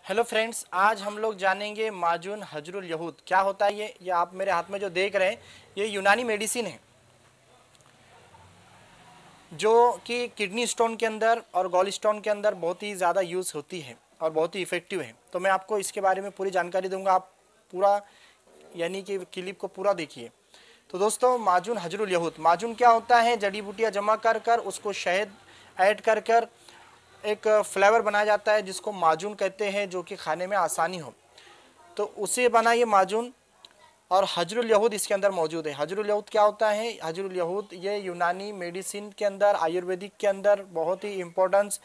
Hello friends, आज हम लोग जानेंगे माजून हजरुल यहूद क्या होता है। ये आप मेरे हाथ में जो देख रहे हैं ये यूनानी मेडिसिन है जो कि किडनी स्टोन के अंदर और गॉल स्टोन के अंदर बहुत ही ज़्यादा यूज़ होती है और बहुत ही इफ़ेक्टिव है। तो मैं आपको इसके बारे में पूरी जानकारी दूंगा, आप पूरा यानी कि क्लिप को पूरा देखिए। तो दोस्तों, माजून हजरुल यहूद, माजून क्या होता है? जड़ी बूटियाँ जमा कर कर उसको शहद ऐड कर कर एक फ्लेवर बनाया जाता है जिसको माजून कहते हैं, जो कि खाने में आसानी हो, तो उसे बना ये माजून। और हजरुल यहूद इसके अंदर मौजूद है। हजरुल यहूद क्या होता है? हजरुल यहूद ये यूनानी मेडिसिन के अंदर, आयुर्वेदिक के अंदर बहुत ही इम्पोर्टेंस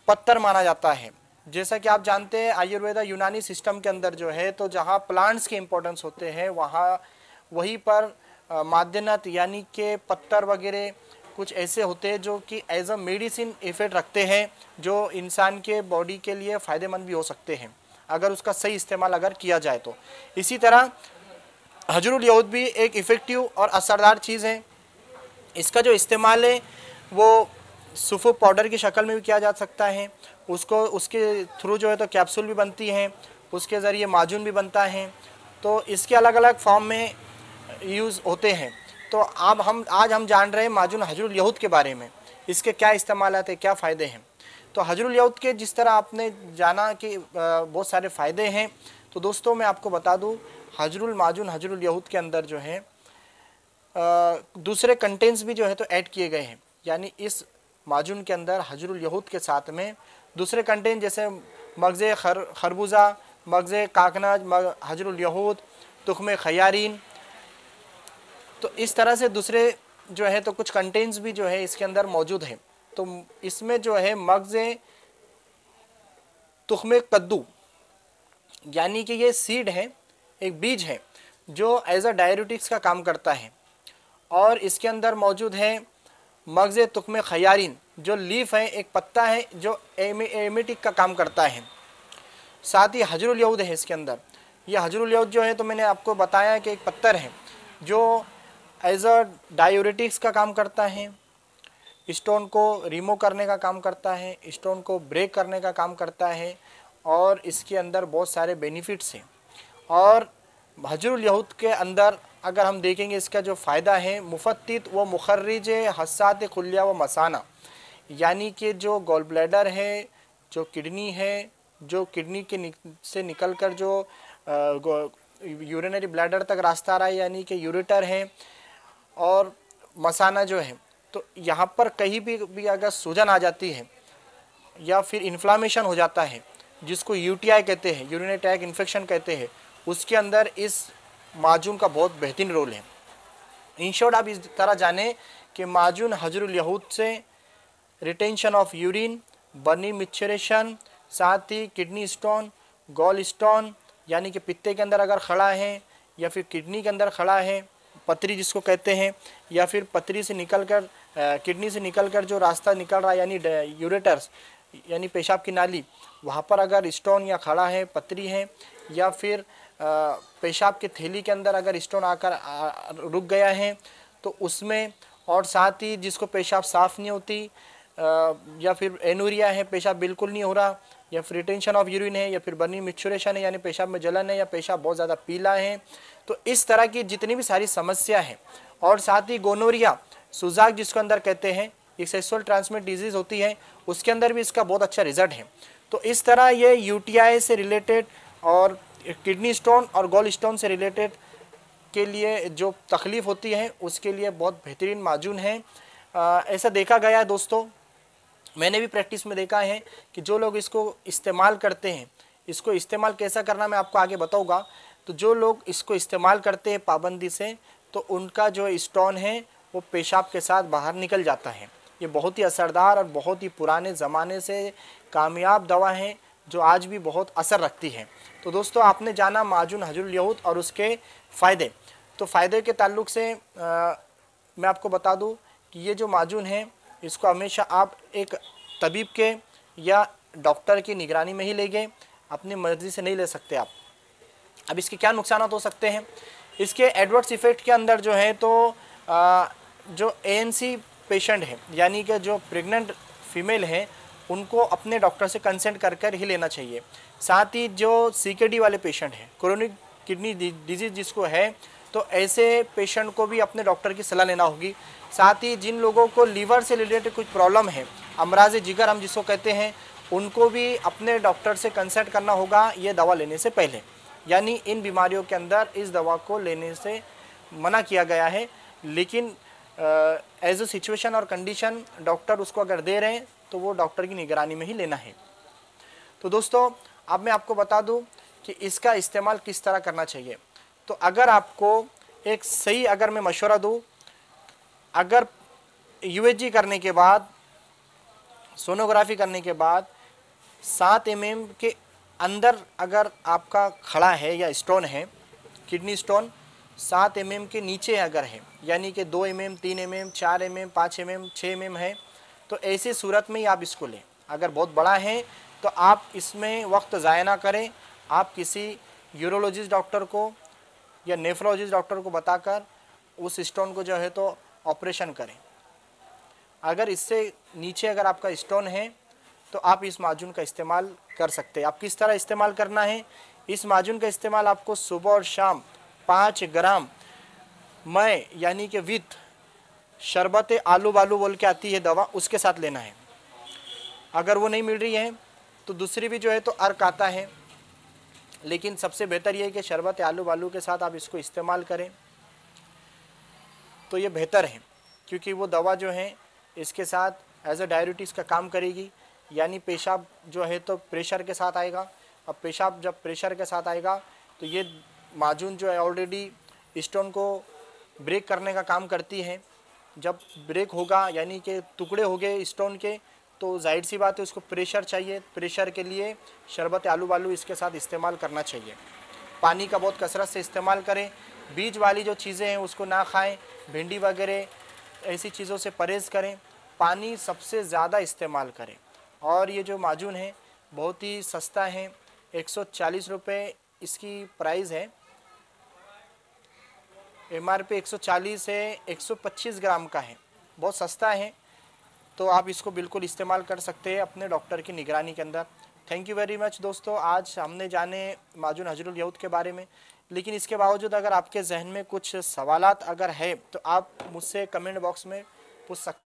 पत्थर माना जाता है। जैसा कि आप जानते हैं, आयुर्वेदा यूनानी सिस्टम के अंदर जो है, तो जहाँ प्लांट्स के इम्पोर्टेंस होते हैं वहाँ वहीं पर मादनत यानी कि पत्थर वगैरह कुछ ऐसे होते हैं जो कि एज अ मेडिसिन इफेक्ट रखते हैं, जो इंसान के बॉडी के लिए फ़ायदेमंद भी हो सकते हैं अगर उसका सही इस्तेमाल अगर किया जाए तो। इसी तरह हजरुल यहूद भी एक इफ़ेक्टिव और असरदार चीज़ है। इसका जो इस्तेमाल है वो सुफू पाउडर की शक्ल में भी किया जा सकता है, उसको उसके थ्रू जो है तो कैप्सूल भी बनती हैं, उसके ज़रिए माजून भी बनता है। तो इसके अलग अलग फॉर्म में यूज़ होते हैं। तो अब आज हम जान रहे हैं माजून हजरुल यहूद के बारे में, इसके क्या इस्तेमालात हैं, क्या फ़ायदे हैं। तो हजरुल यहूद के जिस तरह आपने जाना कि बहुत सारे फ़ायदे हैं, तो दोस्तों मैं आपको बता दूं, हजरुल माजून हजरुल यहूद के अंदर जो है दूसरे कंटेंट्स भी जो है तो ऐड किए गए हैं। यानी इस माजून के अंदर हजरुल यहूद के साथ में दूसरे कंटेंट जैसे मगज़े खरबूजा, मगज़े काकनाज, हजरुल यहूद, तुख्मे खयारीन, तो इस तरह से दूसरे जो है तो कुछ कंटेंट्स भी जो है इसके अंदर मौजूद है। तो इसमें जो है मगज़े तुख्मे कद्दू, यानी कि ये सीड है, एक बीज है जो एज अ डायरेटिक्स का काम करता है। और इसके अंदर मौजूद है मगज़े तुख्मे खयारीन, जो लीफ है, एक पत्ता है जो एमेटिक का काम करता है। साथ ही हजरुल यहूद है इसके अंदर। ये हजरुल यहूद जो है तो मैंने आपको बताया कि एक पत्थर है जो एज अ डायरेटिक्स का काम करता है, स्टोन को रिमूव करने का काम करता है, स्टोन को ब्रेक करने का काम करता है, और इसके अंदर बहुत सारे बेनिफिट्स हैं। और हजरुल यहूद के अंदर अगर हम देखेंगे इसका जो फ़ायदा है, मुफत्तित व मुखर्रिज हसात खुलिया व मसाना, यानी कि जो गॉल ब्लैडर है, जो किडनी है, जो किडनी के से निकल कर जो यूरिनरी ब्लैडर तक रास्ता आ रहा है, यानी कि यूरेटर है, और मसाना जो है, तो यहाँ पर कहीं भी अगर सूजन आ जाती है या फिर इन्फ्लामेशन हो जाता है, जिसको यूटीआई कहते हैं, यूरिनरी ट्रैक्ट इन्फेक्शन कहते हैं, उसके अंदर इस माजून का बहुत बेहतरीन रोल है। इन शॉर्ट आप इस तरह जाने कि माजून हजरुल यहूद से रिटेंशन ऑफ यूरिन, बर्नी मिक्सचरेशन, साथ ही किडनी स्टोन, गॉल स्टोन यानी कि पित्ते के अंदर अगर खड़ा है या फिर किडनी के अंदर खड़ा है, पथरी जिसको कहते हैं, या फिर पथरी से निकल कर किडनी से निकल कर जो रास्ता निकल रहा है यानी यूरेटर्स यानी पेशाब की नाली, वहाँ पर अगर स्टोन या खड़ा है, पथरी है, या फिर पेशाब के थैली के अंदर अगर स्टोन आकर रुक गया है तो उसमें, और साथ ही जिसको पेशाब साफ़ नहीं होती, या फिर एनूरिया है, पेशाब बिल्कुल नहीं हो रहा, या फिर रिटेंशन ऑफ यूरिन है, या फिर बर्निंग मिक्सचरेशन है यानी पेशाब में जलन है, या पेशाब बहुत ज़्यादा पीला है, तो इस तरह की जितनी भी सारी समस्या है, और साथ ही गोनोरिया, सुजाक जिसको अंदर कहते हैं, एक सेक्सुअल ट्रांसमिट डिजीज़ होती है, उसके अंदर भी इसका बहुत अच्छा रिजल्ट है। तो इस तरह ये यूटीआई से रिलेटेड और किडनी स्टोन और गॉल स्टोन से रिलेटेड के लिए जो तकलीफ़ होती है उसके लिए बहुत बेहतरीन माजून है। ऐसा देखा गया है दोस्तों, मैंने भी प्रैक्टिस में देखा है कि जो लोग इसको इस्तेमाल करते हैं, इसको इस्तेमाल कैसा करना मैं आपको आगे बताऊंगा, तो जो लोग इसको इस्तेमाल करते हैं पाबंदी से, तो उनका जो स्टोन है वो पेशाब के साथ बाहर निकल जाता है। ये बहुत ही असरदार और बहुत ही पुराने ज़माने से कामयाब दवा है जो आज भी बहुत असर रखती है। तो दोस्तों, आपने जाना माजून हजरुल यहूद और उसके फ़ायदे। तो फ़ायदे के ताल्लुक़ से मैं आपको बता दूं कि ये जो माजून है इसको हमेशा आप एक तबीब के या डॉक्टर की निगरानी में ही लेंगे, अपनी मर्ज़ी से नहीं ले सकते आप। अब इसके क्या नुकसान हो सकते हैं? इसके एडवर्स इफ़ेक्ट के अंदर जो है तो जो ANC पेशेंट है, यानी कि जो प्रेग्नेंट फीमेल है, उनको अपने डॉक्टर से कंसल्ट कर कर ही लेना चाहिए। साथ ही जो CKD वाले पेशेंट हैं, क्रोनिक किडनी डिजीज़ जिसको है, तो ऐसे पेशेंट को भी अपने डॉक्टर की सलाह लेना होगी। साथ ही जिन लोगों को लीवर से रिलेटेड कुछ प्रॉब्लम है, अमराज जिगर हम जिसको कहते हैं, उनको भी अपने डॉक्टर से कंसल्ट करना होगा ये दवा लेने से पहले। यानी इन बीमारियों के अंदर इस दवा को लेने से मना किया गया है, लेकिन एज अ सिचुएशन और कंडीशन डॉक्टर उसको अगर दे रहे हैं तो वो डॉक्टर की निगरानी में ही लेना है। तो दोस्तों, अब मैं आपको बता दूं कि इसका इस्तेमाल किस तरह करना चाहिए। तो अगर आपको एक सही अगर मैं मशवरा दूं, अगर USG करने के बाद, सोनोग्राफी करने के बाद 7 mm के अंदर अगर आपका खड़ा है या स्टोन है, किडनी स्टोन 7 mm के नीचे अगर है, यानी कि 2 mm, 3 mm, 4 mm, 5 mm, 6 mm है, तो ऐसी सूरत में ही आप इसको लें। अगर बहुत बड़ा है तो आप इसमें वक्त ज़ाया ना करें, आप किसी यूरोलॉजिस्ट डॉक्टर को या नेफ्रोलॉजिस्ट डॉक्टर को बताकर उस स्टोन को जो है तो ऑपरेशन करें। अगर इससे नीचे अगर आपका स्टोन है तो आप इस माजून का इस्तेमाल कर सकते हैं। आप किस तरह इस्तेमाल करना है, इस माजून का इस्तेमाल आपको सुबह और शाम 5 ग्राम मैं यानी कि विथ शरबत आलू बालू बोल के आती है दवा, उसके साथ लेना है। अगर वो नहीं मिल रही है तो दूसरी भी जो है तो अर्क आता है, लेकिन सबसे बेहतर ये है कि शरबत आलू बालू के साथ आप इसको इस्तेमाल करें तो ये बेहतर है, क्योंकि वो दवा जो है इसके साथ एज अ डायबिटीज़ का काम करेगी। यानी पेशाब जो है तो प्रेशर के साथ आएगा। अब पेशाब जब प्रेशर के साथ आएगा तो ये माजून जो है ऑलरेडी स्टोन को ब्रेक करने का काम करती है। जब ब्रेक होगा यानी कि टुकड़े हो गए स्टोन के, तो जाहिर सी बात है उसको प्रेशर चाहिए। प्रेशर के लिए शरबत आलू बालू इसके साथ इस्तेमाल करना चाहिए। पानी का बहुत कसरत से इस्तेमाल करें। बीज वाली जो चीज़ें हैं उसको ना खाएं, भिंडी वगैरह ऐसी चीज़ों से परहेज़ करें। पानी सबसे ज़्यादा इस्तेमाल करें। और ये जो माजून है बहुत ही सस्ता है, 140 रुपये इसकी प्राइस है। MRP 140 है, 125 ग्राम का है, बहुत सस्ता है। तो आप इसको बिल्कुल इस्तेमाल कर सकते हैं अपने डॉक्टर की निगरानी के अंदर। थैंक यू वेरी मच दोस्तों। आज हमने जाने माजून हजरुल यहूद के बारे में, लेकिन इसके बावजूद अगर आपके जहन में कुछ सवालात अगर है तो आप मुझसे कमेंट बॉक्स में पूछ सकते हैं।